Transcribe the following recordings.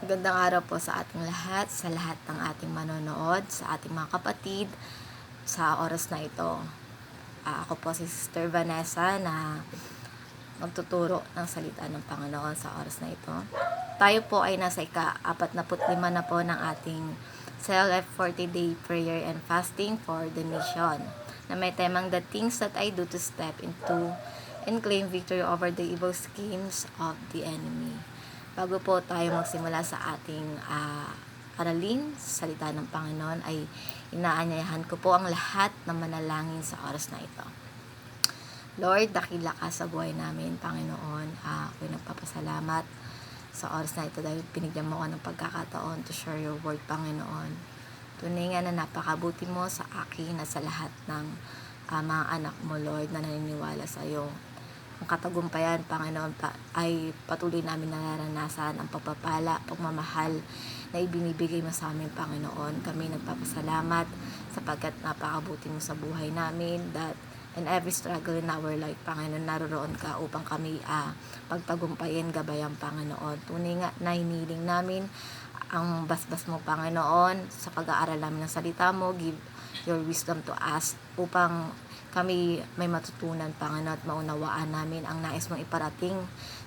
Magandang araw po sa ating lahat, sa lahat ng ating manonood, sa ating mga kapatid sa oras na ito. Ako po si Sister Vanessa na magtuturo ng salita ng Panginoon sa oras na ito. Tayo po ay nasa ika-45 na po ng ating Self 40-day prayer and fasting for the nation na may temang the things that I do to step into and claim victory over the evil schemes of the enemy. Bago po tayo magsimula sa ating aralin, salita ng Panginoon, ay inaanyayahan ko po ang lahat na manalangin sa oras na ito. Lord, dakila ka sa buhay namin, Panginoon. Ako'y nagpapasalamat sa oras na ito dahil binigyan mo ako ng pagkakataon to share your word, Panginoon. Tunay nga na napakabuti mo sa akin at sa lahat ng mga anak mo, Lord, na naniniwala sa iyo. Ang katagumpayan, Panginoon, ay patuloy namin nararanasan ang pagpapala, pagmamahal na ibinibigay mo sa amin, Panginoon. Kami nagpapasalamat sapagkat napakabuti mo sa buhay namin, that in every struggle in our life, Panginoon, naroon ka upang kami pagtagumpayin, gabayan, Panginoon. Tunay nga na hiniling namin ang basbas mo, Panginoon, sa pag-aaral namin ng salita mo. Give your wisdom to us upang kami may matutunan, Panginoon, at maunawaan namin ang nais mong iparating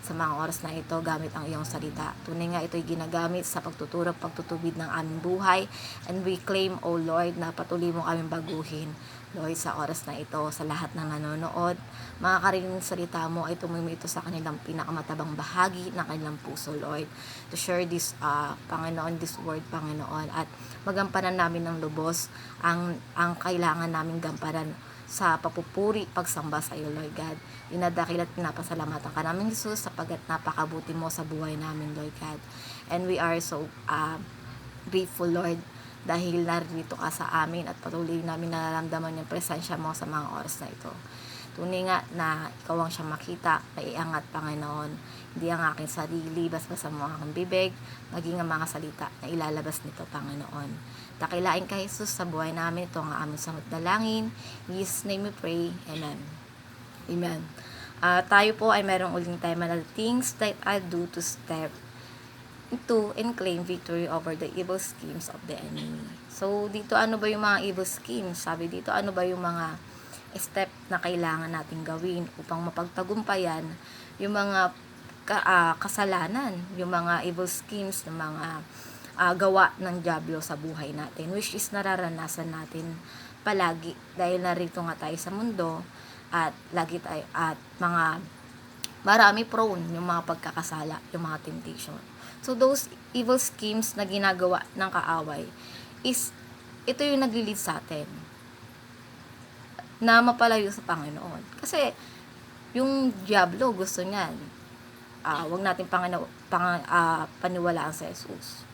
sa mga oras na ito gamit ang iyong salita. Tunay nga ito'y ginagamit sa pagtuturo, pagtutubid ng aming buhay, and we claim, O Lord, na patuloy mo kaming baguhin, Lord, sa oras na ito, sa lahat ng nanonood. Mga karinig salita mo ay tumimo ito sa kanilang pinakamatabang bahagi ng kanilang puso, Lord, to share this, Panginoon, this word, Panginoon, at magampanan namin ng lubos ang kailangan naming gampanan sa papupuri, pagsamba sa iyo, Lord God. Dinadakil at pinapasalamatan ka namin, Jesus, sapagkat napakabuti mo sa buhay namin, Lord God. And we are so grateful, Lord, dahil narito ka sa amin at patuloy namin nararamdaman yung presensya mo sa mga oras na ito. Tunay nga na ikaw ang siyang makita, naiangat, Panginoon. Hindi ang aking sarili, basta mo aking bibig, maging ang mga salita na ilalabas nito, Panginoon. Dakilain ka, Jesus, sa buhay namin. Ito ang aming samot dalangin. In Jesus' name we pray. Amen. Amen. Tayo po ay merong uling tema na things that I do to step into and claim victory over the evil schemes of the enemy. So, dito ano ba yung mga evil schemes? Sabi dito, ano ba yung mga step na kailangan natin gawin upang mapagtagumpayan yung mga kasalanan, yung mga evil schemes, ng mga gawa ng dyablo sa buhay natin, which is nararanasan natin palagi dahil narito nga tayo sa mundo at lagi tayo at marami prone yung mga pagkakasala, yung mga temptation. So those evil schemes na ginagawa ng kaaway is ito yung naglilid sa atin na mapalayo sa Panginoon. Kasi yung dyablo gusto niyan wag natin paniwalaan sa Jesus.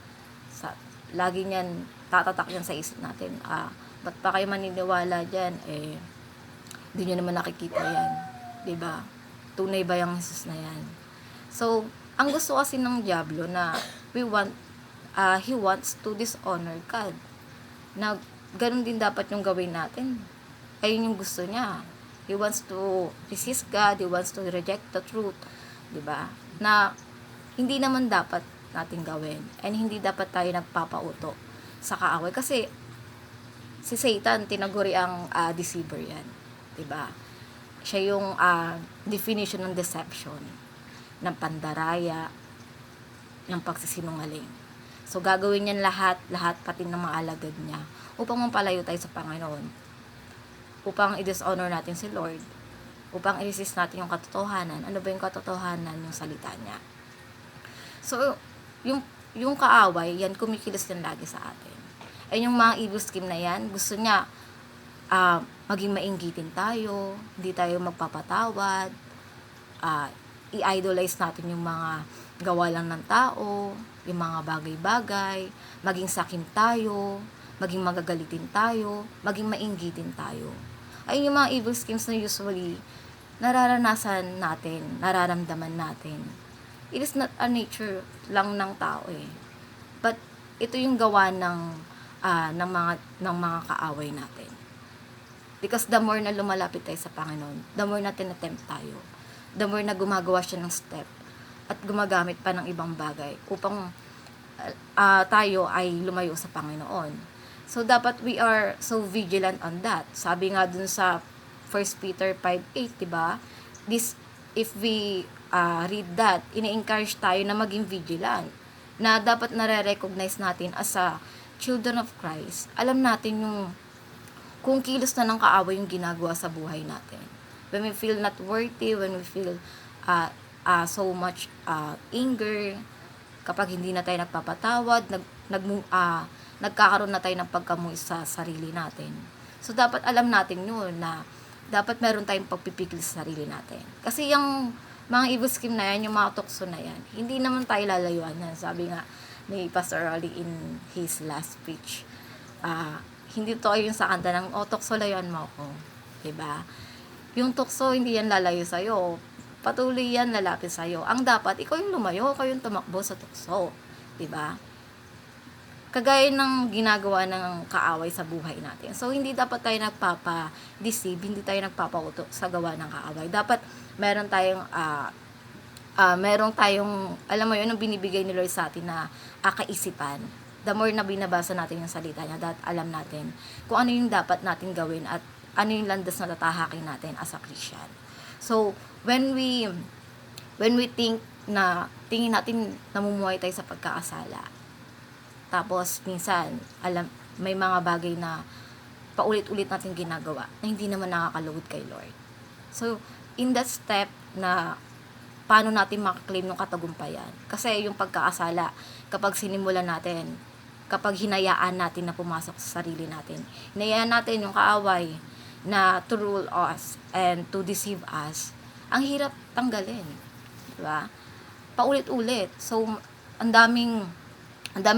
Lagi niyan tatatak yan sa isip natin. Ba't pa kayo maniniwala dyan? Di nyo naman nakikita yan. Diba? Tunay ba yung Jesus na yan? So, ang gusto kasi ng dyablo na he wants to dishonor God. Na ganun din dapat yung gawin natin. Ayun yung gusto niya. He wants to resist God. He wants to reject the truth. Diba? Na hindi naman dapat natin gawin. And hindi dapat tayo nagpapauto sa kaaway. Kasi si Satan, tinaguri ang deceiver yan. Diba? Siya yung definition ng deception, ng pandaraya, ng pagsisinungaling. So, gagawin niyan lahat pati ng mga alagad niya upang mapalayo tayo sa Panginoon. Upang i-dishonor natin si Lord. Upang i-resist natin yung katotohanan. Ano ba yung katotohanan? Yung salita niya. So, yung kaaway, yan kumikilos yan lagi sa atin. Ay yung mga evil scheme na yan, gusto niya maging mainggitin tayo, hindi tayo magpapatawad, i-idolize natin yung mga gawa lang ng tao, yung mga bagay-bagay, maging sakim tayo, maging magagalitin tayo, maging mainggitin tayo. Ay yung mga evil schemes na usually nararanasan natin, nararamdaman natin. It is not a nature lang ng tao but ito yung gawa ng mga kaaway natin. Because the more na lumalapit tayo sa Panginoon, the more na tinatempt tayo, the more na gumagawa siya ng step at gumagamit pa ng ibang bagay upang tayo ay lumayo sa Panginoon. So, dapat we are so vigilant on that. Sabi nga dun sa 1 Peter 5:8, diba? If we read that, ini-encourage tayo na maging vigilant. Na dapat nare-recognize natin as a children of Christ. Alam natin yung kung kilos na ng kaaway yung ginagawa sa buhay natin. When we feel not worthy, when we feel so much anger, kapag hindi na tayo nagpapatawad, nagkakaroon na tayo ng pagkamuhi sa sarili natin. So, dapat alam natin yun na dapat meron tayong pagpipigil sa sarili natin. Kasi yung mga evil scheme na yan, yung mga tukso na yan, hindi naman tayo lalayuan yan. Sabi nga ni Pastor Rolly in his last speech, hindi to yung sa kanta ng, tukso layuan mo ako. Diba? Yung tukso, hindi yan lalayo sa'yo. Patuloy yan lalapit sa'yo. Ang dapat, ikaw yung lumayo, ikaw yung tumakbo sa tukso. Diba? Kagaya ng ginagawa ng kaaway sa buhay natin. So, hindi dapat tayo nagpapa-deceive, hindi tayo nagpapauto sa gawa ng kaaway. Dapat meron tayong, alam mo yun, yung binibigay ni Lord sa atin na kaisipan. The more na binabasa natin yung salita niya, alam natin kung ano yung dapat natin gawin at ano yung landas na tatahakin natin as a Christian. So, when we think na tingin natin namumuhay tayo sa pagkakasala, tapos, minsan, may mga bagay na paulit-ulit natin ginagawa na hindi naman nakakalugod kay Lord. So, in that step na paano natin makaklaim ng katagumpayan? Kasi yung pagkakasala, kapag sinimulan natin, kapag hinayaan natin na pumasok sa sarili natin, hinayaan natin yung kaaway na to rule us and to deceive us, ang hirap tanggalin. Diba? Paulit-ulit. So, ang daming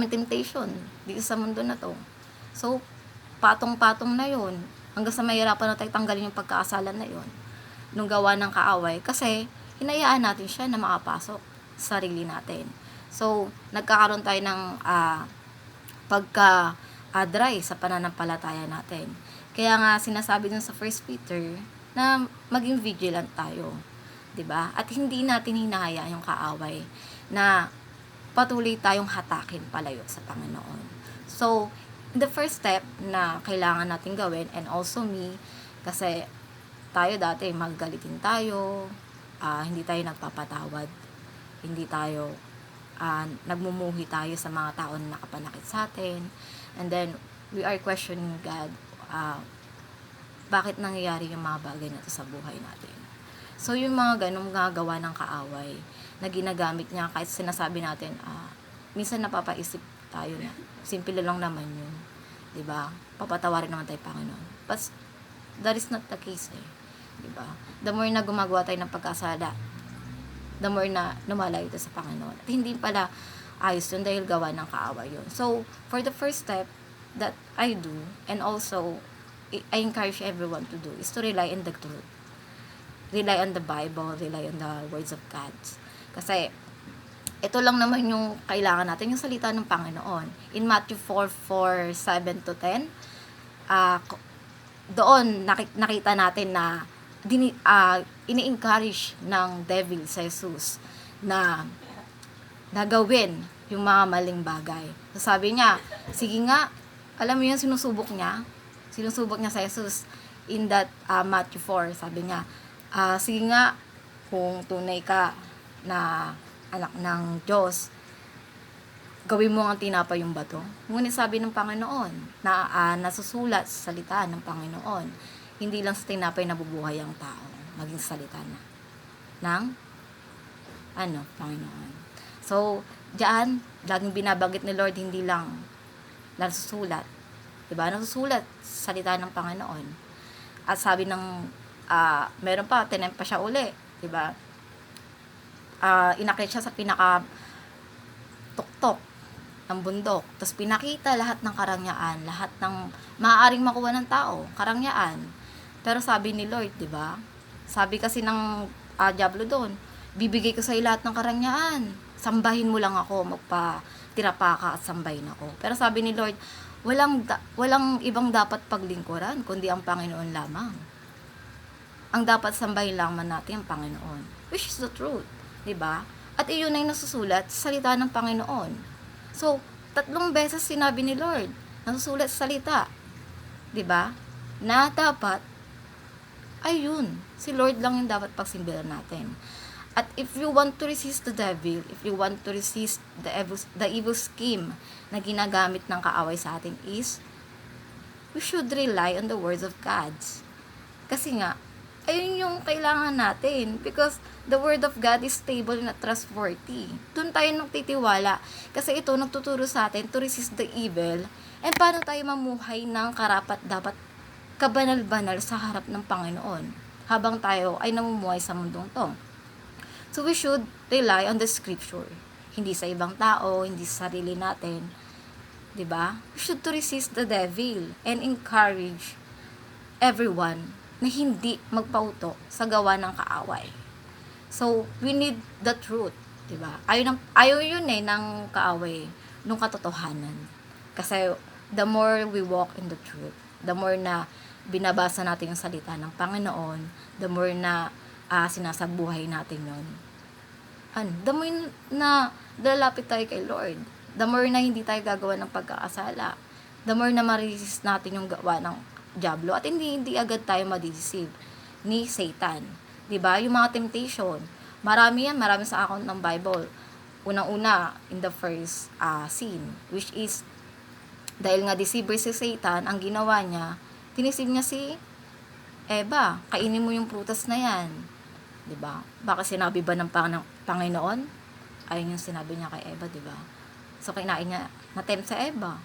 temptation dito sa mundo na to. So, patong-patong na yon hanggang sa mahirapan na tayo tanggalin yung pagkaasalan na yon nung gawa ng kaaway kasi hinayaan natin siya na makapasok sa sarili natin. So, nagkakaroon tayo ng pagka-dry sa pananampalataya natin. Kaya nga sinasabi dun sa 1 Peter na maging vigilant tayo. 'Di ba? At hindi natin hinahayaan yung kaaway na patuloy tayong hatakin palayo sa Panginoon. So, the first step na kailangan natin gawin, and also me, kasi tayo dati magagalitin tayo, hindi tayo nagpapatawad, hindi tayo nagmumuhi tayo sa mga tao na nakapanakit sa atin, and then we are questioning God, bakit nangyayari yung mga bagay na ito sa buhay natin. So, yung mga ganong gagawa ng kaaway na ginagamit niya, kahit sinasabi natin, minsan napapaisip tayo na, simple lang naman yun. Diba? Papatawarin naman tayo, Panginoon. But, that is not the case eh. Diba? The more na gumagawa tayo ng pagkasala, the more na lumalayo tayo sa Panginoon. At hindi pala ayos yun dahil gawa ng kaaway yun. So, for the first step that I do, and also, I encourage everyone to do, is to rely on the truth. Rely on the Bible, rely on the words of God. Kasi, ito lang naman yung kailangan natin, yung salita ng Panginoon. In Matthew 4:7-10, doon nakita natin na ini-encourage ng devil sa Jesus na gawin yung mga maling bagay. So, sabi niya, sige nga, alam mo yun, sinusubok niya sa Jesus in that Matthew 4, sabi niya, sige nga, kung tunay ka na anak ng Diyos, gawin mo ang tinapay yung bato. Ngunit sabi ng Panginoon, na nasusulat sa salita ng Panginoon, hindi lang sa tinapay nabubuhay ang tao, maging salita na ng Panginoon. So, diyan, laging binabanggit ni Lord, hindi lang nasusulat. Diba? Nasusulat sa salita ng Panginoon. At sabi ng, meron pa, tinempa siya uli. Diba? Inakit siya sa pinaka-tuktok ng bundok. Tapos pinakita lahat ng karangyaan, lahat ng maaaring makuha ng tao, karangyaan. Pero sabi ni Lord, diba? Sabi kasi ng Diablo doon, bibigay ko sa iyo lahat ng karangyaan. Sambahin mo lang ako, magpa-tirapa ka at sambahin ako. Pero sabi ni Lord, walang ibang dapat paglingkuran, kundi ang Panginoon lamang. Ang dapat sambahin lamang natin ang Panginoon. Which is the truth. Diba? At iyon ay nasusulat sa salita ng Panginoon. So, 3 beses sinabi ni Lord, nasusulat sa salita, 'di ba? Na dapat ayun, si Lord lang yung dapat pagsimbihan natin. At if you want to resist the devil, if you want to resist the evil scheme na ginagamit ng kaaway sa atin is, we should rely on the words of God. Kasi nga, ayun yung kailangan natin. Because the word of God is stable and trustworthy. Doon tayo nagtitiwala. Kasi ito, nagtuturo sa atin to resist the evil. And paano tayo mamuhay ng karapat dapat kabanal-banal sa harap ng Panginoon habang tayo ay namumuhay sa mundong to. So we should rely on the scripture. Hindi sa ibang tao, hindi sa sarili natin. 'Di ba? We should to resist the devil and encourage everyone na hindi magpauto sa gawa ng kaaway. So, we need the truth, 'di ba? Ayaw yun ng kaaway, nung katotohanan. Kasi the more we walk in the truth, the more na binabasa natin yung salita ng Panginoon, the more na sinasabuhay natin yun. The more na lalapit tayo kay Lord, the more na hindi tayo gagawa ng pagkakasala, the more na ma-resist natin yung gawa ng Diablo, at hindi agad tayo ma-deceive ni Satan. 'Di ba? Yung mga temptation, marami sa account ng Bible. Unang-una, in the first scene, which is, dahil nga deceiver si Satan, ang ginawa niya, tinisib niya si Eva, kainin mo yung prutas na yan. 'Di ba? Baka sinabi ba ng Panginoon? Ayun yung sinabi niya kay Eva, 'di ba? So, kinain niya, na-tempt sa Eva.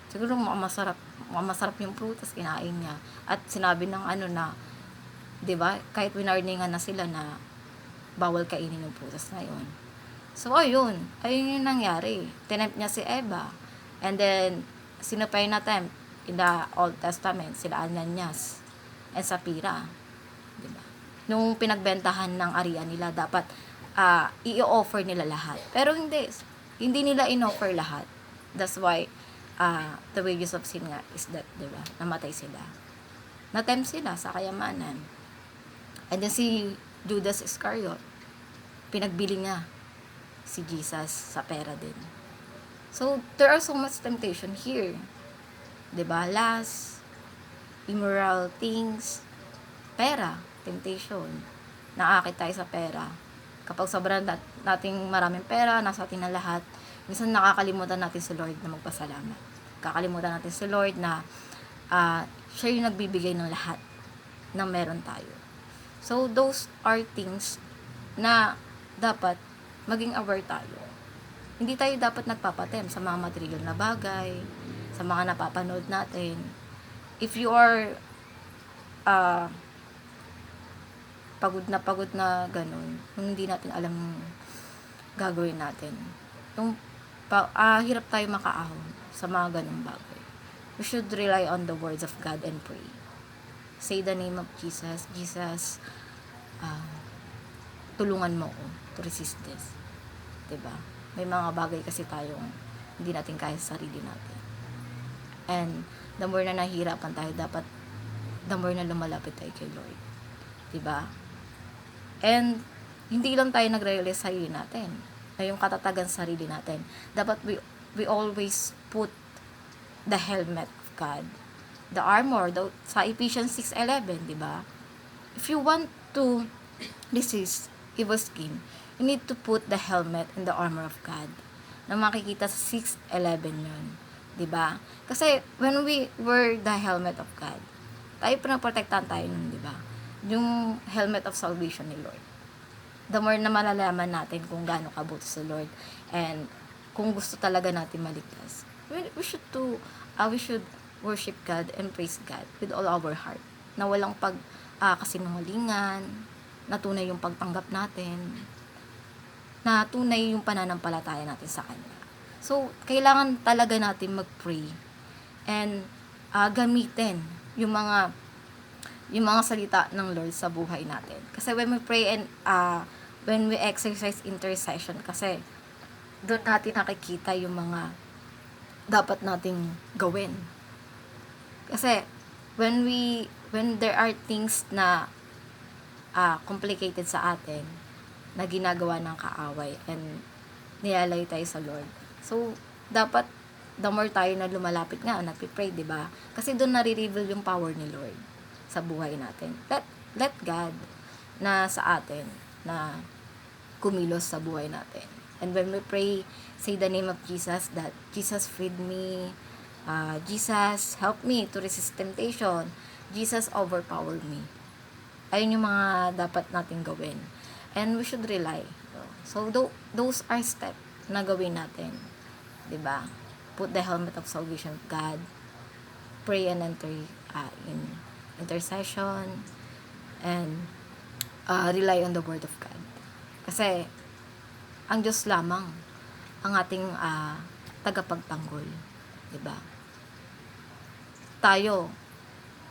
Siguro masarap yung prutas, kinain niya. At sinabi ng na, 'di ba? Kahit winarningan na sila na bawal kainin yung prutas na yun. So, ayun yung nangyari. Tinempt niya si Eva. And then, sino pa yung na-tempt? In the Old Testament, sila Ananias and Sapphira. 'Di ba? Nung pinagbentahan ng arian nila, dapat i-offer nila lahat. Pero hindi nila in-offer lahat. That's why the wages of sin nga is that, 'di ba? Namatay sila. Na-tempt sila sa kayamanan. And then si Judas Iscariot, pinagbili niya si Jesus sa pera din. So, there are so much temptation here. 'Di ba? Lust, immoral things, pera, temptation. Naakit tayo sa pera. Kapag sobrang nating maraming pera, nasa atin na lahat, minsan nakakalimutan natin si Lord na magpasalamat. Kakalimutan natin si Lord na siya yung nagbibigay ng lahat na meron tayo. So, those are things na dapat maging aware tayo. Hindi tayo dapat nagpapatem sa mga material na bagay, sa mga napapanood natin. If you are pagod na ganun, kung hindi natin alam gagawin natin, hirap tayo makaahon sa mga ganung bagay. We should rely on the words of God and pray. Say the name of Jesus. Jesus, tulungan mo ko to resist this. 'Di ba? May mga bagay kasi tayong hindi natin kaya sa sarili natin. And the more na nahihirapan tayo, dapat the more na lumalapit tayo kay Lord. 'Di ba? And hindi lang tayo nagre-realize sa sarili natin, na yung katatagan sa sarili natin. Dapat we always put the helmet of God, the armor, sa Ephesians 6:11, 'di ba? If you want to resist evil scheme, you need to put the helmet and the armor of God. Na makikita sa 6:11 yun. 'Di ba? Kasi when we wear the helmet of God, tayo pinaprotektahan tayo nun, 'di ba? Yung helmet of salvation ni Lord. The more na malalaman natin kung gaano kabuti si Lord and kung gusto talaga natin maligtas, we should worship God and praise God with all our heart. Na walang kasinungalingan, na tunay yung pagtanggap natin, na tunay yung pananampalataya natin sa Kanya. So, kailangan talaga natin mag-pray and gamitin yung mga salita ng Lord sa buhay natin. Kasi when we pray and when we exercise intercession, kasi doon natin nakikita yung mga dapat nating gawin. Kasi when there are things na complicated sa atin, na ginagawa ng kaaway and nilalay tayo sa Lord. So, dapat the more tayo na lumalapit nga, nagpipray, di ba? Kasi doon nare-reveal yung power ni Lord sa buhay natin. Let God na sa atin na kumilos sa buhay natin. And when we pray, say the name of Jesus, that Jesus freed me, Jesus help me to resist temptation, Jesus overpower me. Ayun yung mga dapat natin gawin. And we should rely. So, those are steps na gawin natin. Diba? Put the helmet of salvation of God. Pray and enter in intercession. And rely on the word of God. Kasi, ang Diyos lamang ang ating tagapagtanggol. Diba? Tayo,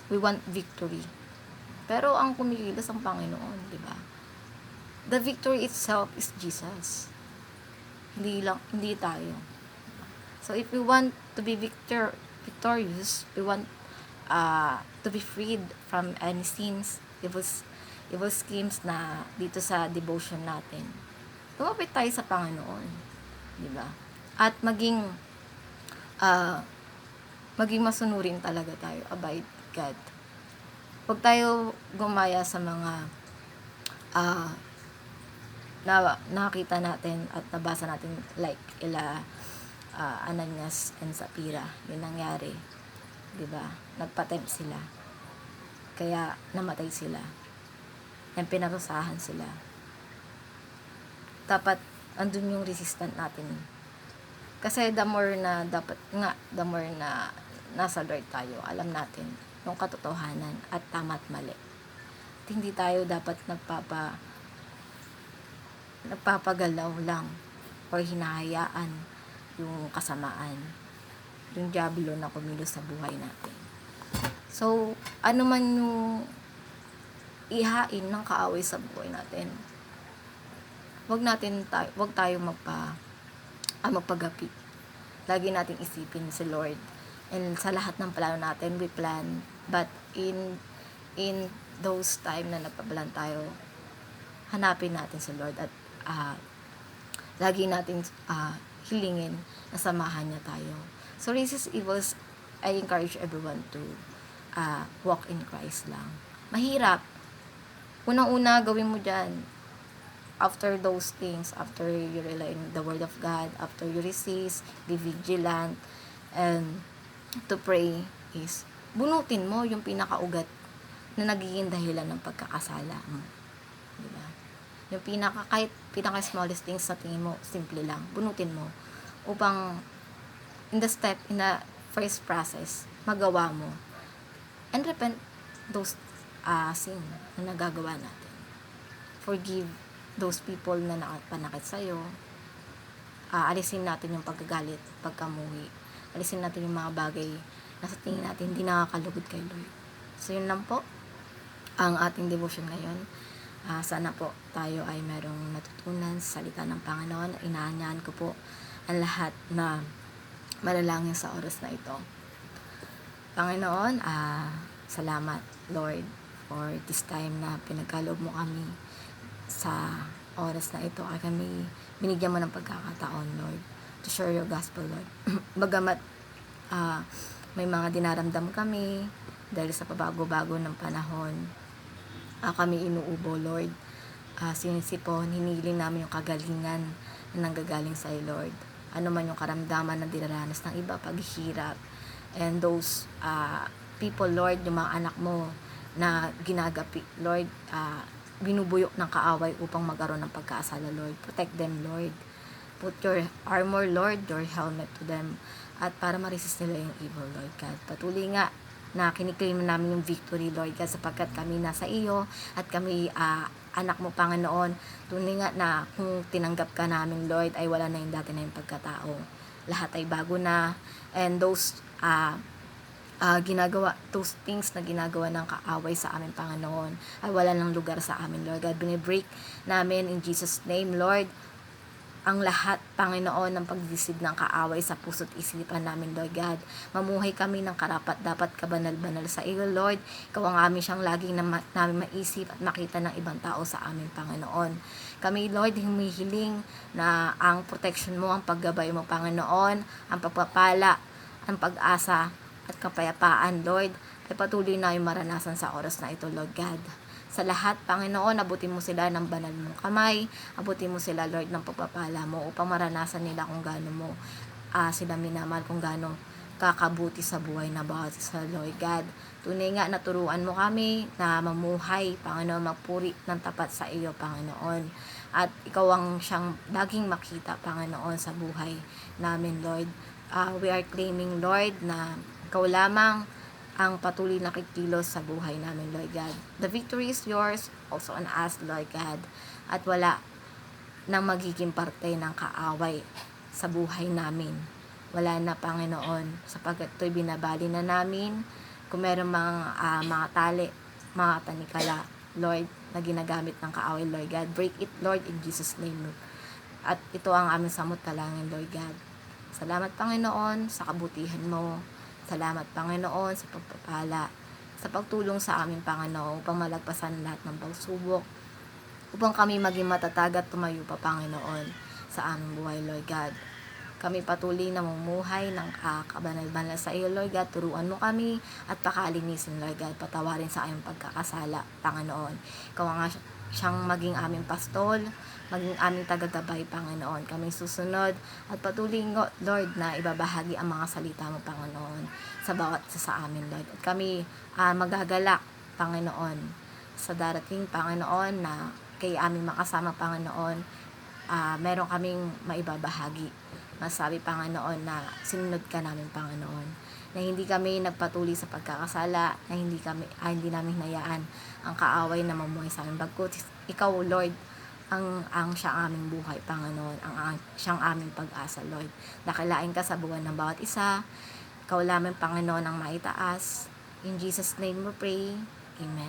we want victory. Pero ang kumikilos ang Panginoon, diba? The victory itself is Jesus. Hindi tayo. So if we want to be victorious, we want to be freed from any sins, evil schemes na dito sa devotion natin. Lumapit tayo sa Panginoon, di ba? At maging masunurin talaga tayo, abide God. Huwag tayo gumaya sa mga na nakita natin at nabasa natin, like Ananias and Sapphira. Yun nangyari, di ba? Nagpatempt sila, kaya namatay sila, and pinarusahan sila. Dapat andun yung resistant natin, kasi the more na nasa Lord tayo, alam natin yung katotohanan at tama at mali. At hindi tayo dapat nagpapagalaw lang or hinahayaan yung kasamaan, yung diablo na kumilos sa buhay natin. So, ano man yung ihain ng kaaway sa buhay natin, wag tayo magpagapi. Lagi nating isipin si Lord. And sa lahat ng plano natin, we plan, but in those time na nagpabalan tayo, hanapin natin si Lord at lagi natin hilingin na samahan niya tayo. So, resist evils, I encourage everyone to walk in Christ lang. Mahirap. Unang-una, gawin mo dyan. After those things, after you rely on the word of God, after you resist, be vigilant, and to pray is, bunutin mo yung pinakaugat na nagiging dahilan ng pagkakasala mo. Diba? Yung kahit pinaka-smallest things sa tingin mo, simple lang, bunutin mo upang in the first process, magawa mo and repent those sin na nagagawa natin. Forgive those people na nakapanakit sa'yo. Alisin natin yung pagkagalit, pagkamuhi. Alisin natin yung mga bagay na sa tingin natin hindi nakakalugod kay Lord. So, yun lang po ang ating devotion ngayon. Sana po tayo ay merong natutunan sa salita ng Panginoon. Inaanyahan ko po ang lahat na manalangin sa oras na ito. Panginoon, salamat, Lord, for this time na pinagkaloob mo kami sa oras na ito. Kami binigyan mo ng pagkakataon, Lord, to share your gospel, Lord. Bagamat may mga dinaramdam kami dahil sa pabago-bago ng panahon, kami inuubo, Lord. Sinisipon, hinihiling namin yung kagalingan na nanggagaling sa iyo, Lord. Ano man yung karamdaman na dinaranas ng iba, paghihirap, and those people, Lord, yung mga anak mo na ginagapi, Lord, binubuyok ng kaaway upang magkaroon ng pagkasala, Lord. Protect them, Lord. Put your armor, Lord, your helmet to them, at para ma-resist nila yung evil, Lord God. Patuloy nga na kiniklaim namin yung victory, Lord God, sapagkat kami nasa iyo at kami anak mo, Panginoon. Tunay nga na kung tinanggap ka namin, Lord, ay wala na yung dati na yung pagkatao. Lahat ay bago na, and those those things na ginagawa ng kaaway sa amin, Panginoon, ay wala ng lugar sa amin, Lord God. Binibreak namin in Jesus' name, Lord. ang lahat, Panginoon, ng pagdisid ng kaaway sa puso't isipan namin, Lord God. Mamuhay kami ng karapat dapat kabanal-banal sa iyo, Lord. Ikaw ang amin siyang laging namin maisip at makita ng ibang tao sa amin, Panginoon. Kami, Lord, humihiling na ang protection mo, ang paggabay mo, Panginoon, ang pagpapala, ang pag-asa at kapayapaan, Lord, ay patuloy na yung maranasan sa oras na ito, Lord God. Sa lahat, Panginoon, abutin mo sila ng banal mong kamay, abutin mo sila, Lord, ng pagpapala mo upang maranasan nila kung gaano mo sila minamahal, kung gaano kakabuti sa buhay na bawat isa, Lord God. Tunay nga na turuan mo kami na mamuhay, Panginoon, magpuri ng tapat sa iyo, Panginoon. At ikaw ang siyang laging makita, Panginoon, sa buhay namin, Lord. We are claiming, Lord, na ikaw lamang ang patuloy na kikilos sa buhay namin, Lord God. The victory is yours, also on us, Lord God. At wala nang magiging parte ng kaaway sa buhay namin. Wala na, Panginoon, sapagkat ito'y binabali na namin. Kung meron mga tali, mga tanikala, Lord, na ginagamit ng kaaway, Lord God, break it, Lord, in Jesus' name. At ito ang aming samot talangin, Lord God. Salamat, Panginoon, sa kabutihan mo. Salamat, Panginoon, sa pagpapala, sa pagtulong sa aming, Panginoon, upang malagpasan lahat ng pagsubok, upang kami maging matatag at tumayo pa, Panginoon, sa aming buhay, Lord God. Kami patuloy na mamumuhay ng kabanal-banal sa iyo, Lord God. Turuan mo kami at pakalinisin, Lord God. Patawarin sa aming pagkakasala, Panginoon. Ikaw nga siyang maging aming pastol, maging aming tagatabay, Panginoon. Kami susunod at patuloy, Lord, na ibabahagi ang mga salita mo, Panginoon, sa bawat isa sa amin, Lord. At kami magagalak, Panginoon, sa darating, Panginoon, na kay aming makasama, Panginoon, meron kaming maibabahagi. Masabi, Panginoon, na sinunod ka namin, Panginoon, na hindi kami nagpatuloy sa pagkakasala, na hindi namin hinayaan ang kaaway na mamuhay sa amin. Bagkus ikaw, Lord, ang siyang aming buhay, Panginoon, ang siyang aming pag-asa, Lord. Dakilain ka sa buwan ng bawat isa. Ikaw lamang, Panginoon, ang maitaas. In Jesus' name we pray. Amen.